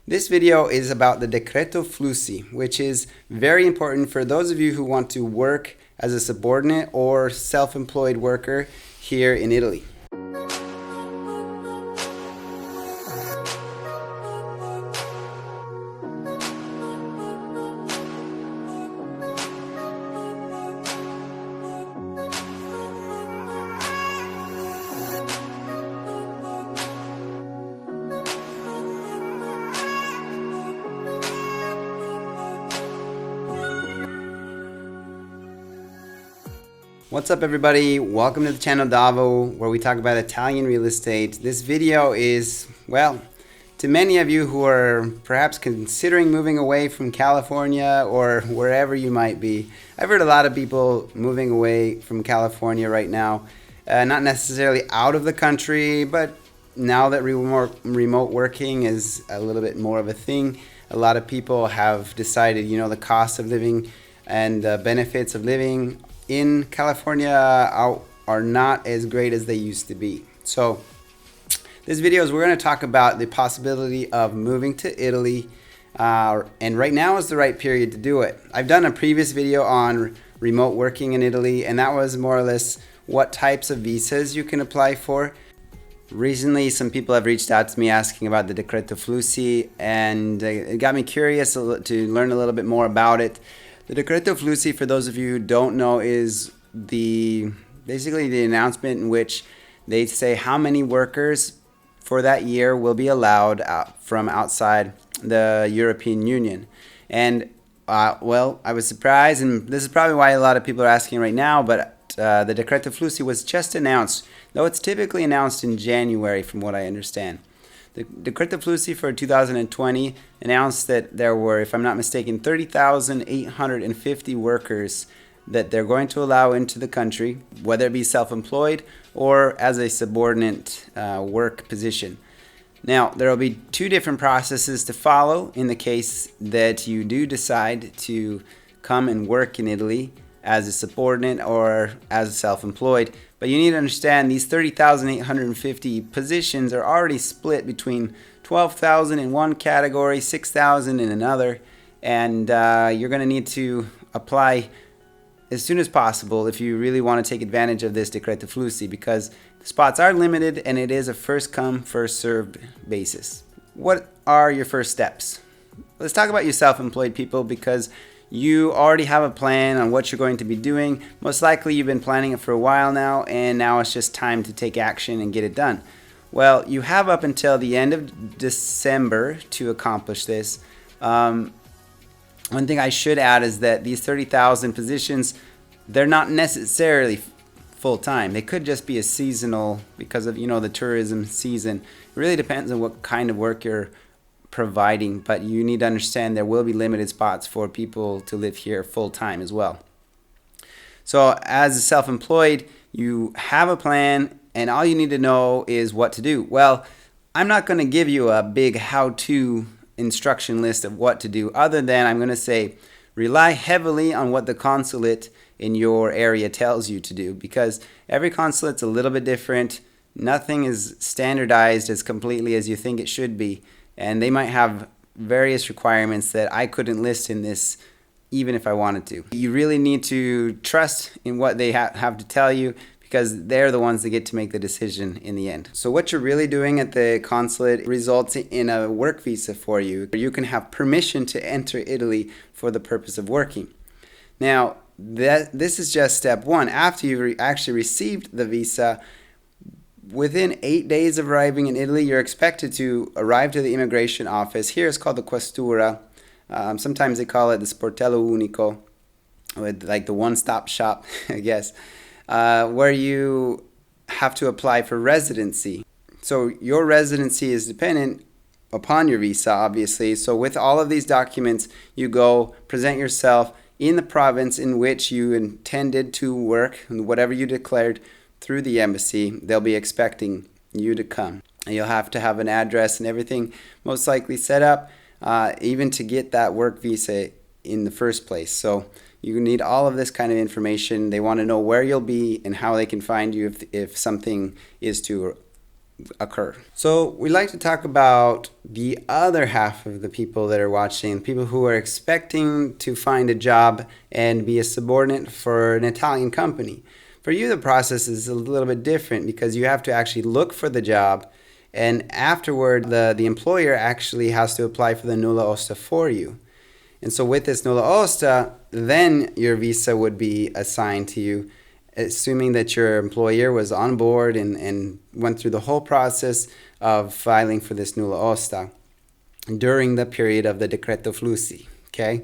This video is about the Decreto Flussi, which is very important for those of you who want to work as a subordinate or self-employed worker here in Italy. What's up everybody, welcome to the channel Davo, where we talk about Italian real estate. This video is, well, to many of you who are perhaps considering moving away from California or wherever you might be. I've heard a lot of people moving away from California right now, not necessarily out of the country, but now that remote working is a little bit more of a thing, a lot of people have decided, the cost of living and the benefits of living in California are not as great as they used to be. So this video is we're going to talk about the possibility of moving to Italy, and right now is the right period to do it. I've done a previous video on remote working in Italy, and that was more or less what types of visas you can apply for. Recently, some people have reached out to me asking about the Decreto Flussi, and it got me curious to learn a little bit more about it. The Decreto Flussi, for those of you who don't know, is basically the announcement in which they say how many workers for that year will be allowed from outside the European Union. And well, I was surprised, and this is probably why a lot of people are asking right now, but the Decreto Flussi was just announced, though it's typically announced in January from what I understand. The Decreto Flussi for 2020 announced that there were, if I'm not mistaken, 30,850 workers that they're going to allow into the country, whether it be self-employed or as a subordinate work position. Now, there will be two different processes to follow in the case that you do decide to come and work in Italy as a subordinate or as self-employed. But you need to understand these 30,850 positions are already split between 12,000 in one category, 6,000 in another, and you're going to need to apply as soon as possible if you really want to take advantage of this Decreto Flussi, because the spots are limited and it is a first come, first served basis. What are your first steps? Let's talk about you self-employed people, because you already have a plan on what you're going to be doing. Most likely you've been planning it for a while now, and now it's just time to take action and get it done. Well, you have up until the end of December to accomplish this. One thing I should add is that these 30,000 positions, they're not necessarily full-time. They could just be a seasonal because of the tourism season. It really depends on what kind of work you're providing, but you need to understand there will be limited spots for people to live here full-time as well. So as a self-employed, you have a plan, and all you need to know is what to do. Well, I'm not going to give you a big how-to instruction list of what to do, other than I'm going to say rely heavily on what the consulate in your area tells you to do, because every consulate's a little bit different. Nothing is standardized as completely as you think it should be, and they might have various requirements that I couldn't list in this even if I wanted to. You really need to trust in what they have to tell you, because they're the ones that get to make the decision in the end. So what you're really doing at the consulate results in a work visa for you. You can have permission to enter Italy for the purpose of working. Now, this is just step one. After you actually received the visa, within 8 days of arriving in Italy, you're expected to arrive to the immigration office. Here it's called the Questura. Sometimes they call it the Sportello Unico, with like the one-stop shop, I guess, where you have to apply for residency. So your residency is dependent upon your visa, obviously. So with all of these documents, you go present yourself in the province in which you intended to work, and whatever you declared through the embassy, they'll be expecting you to come. And you'll have to have an address and everything most likely set up, even to get that work visa in the first place. So you need all of this kind of information. They want to know where you'll be and how they can find you if something is to occur. So we like to talk about the other half of the people that are watching, people who are expecting to find a job and be a subordinate for an Italian company. For you, the process is a little bit different because you have to actually look for the job, and afterward the employer actually has to apply for the nulla osta for you. And so with this nulla osta, then your visa would be assigned to you, assuming that your employer was on board and went through the whole process of filing for this nulla osta during the period of the Decreto Flussi, okay?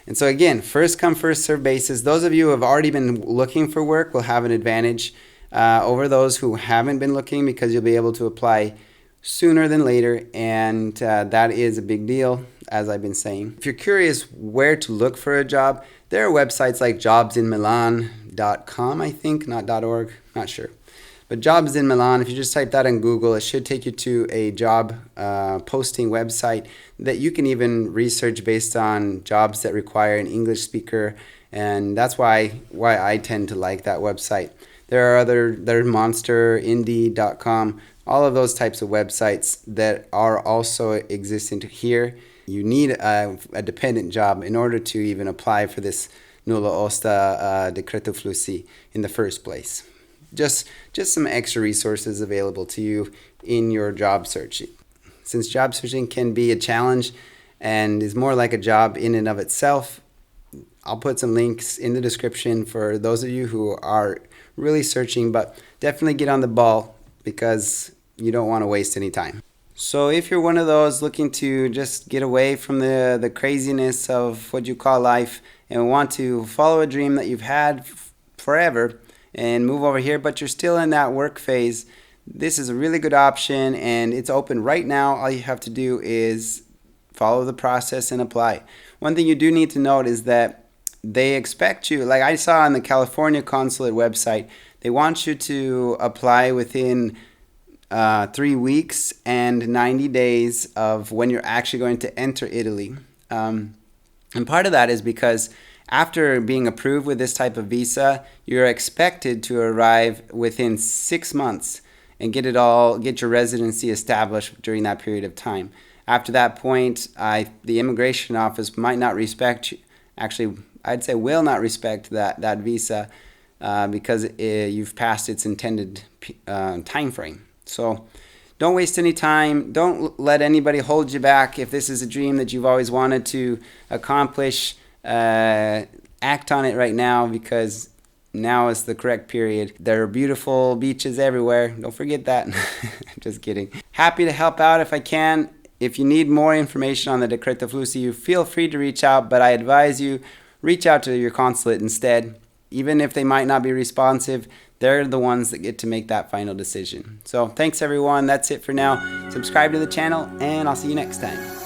And so again, first come, first serve basis. Those of you who have already been looking for work will have an advantage over those who haven't been looking, because you'll be able to apply sooner than later, and that is a big deal, as I've been saying. If you're curious where to look for a job, there are websites like jobsinmilan.com, I think, not .org, not sure. But Jobs in Milan, if you just type that in Google, it should take you to a job posting website that you can even research based on jobs that require an English speaker, and that's why I tend to like that website. There are there's Monster, Indeed.com, all of those types of websites that are also existent here. You need a dependent job in order to even apply for this nulla osta Decreto Flussi in the first place. Just some extra resources available to you in your job search. Since job searching can be a challenge and is more like a job in and of itself, I'll put some links in the description for those of you who are really searching, but definitely get on the ball because you don't want to waste any time. So if you're one of those looking to just get away from the craziness of what you call life and want to follow a dream that you've had forever, and move over here, but you're still in that work phase, this is a really good option, and it's open right now. All you have to do is follow the process and apply. One thing you do need to note is that they expect you, like I saw on the California consulate website, they want you to apply within 3 weeks and 90 days of when you're actually going to enter Italy. And part of that is because after being approved with this type of visa, you're expected to arrive within 6 months and get your residency established during that period of time. After that point, the immigration office might not respect, actually I'd say will not respect that visa because you've passed its intended time frame. So don't waste any time. Don't let anybody hold you back. If this is a dream that you've always wanted to accomplish, act on it right now, because now is the correct period. There are beautiful beaches everywhere. Don't forget that. Just kidding. Happy to help out if I can. If you need more information on the Decreto Flussi, you feel free to reach out, but I advise you reach out to your consulate instead. Even if they might not be responsive, they're the ones that get to make that final decision. So thanks everyone. That's it for now. Subscribe to the channel, and I'll see you next time.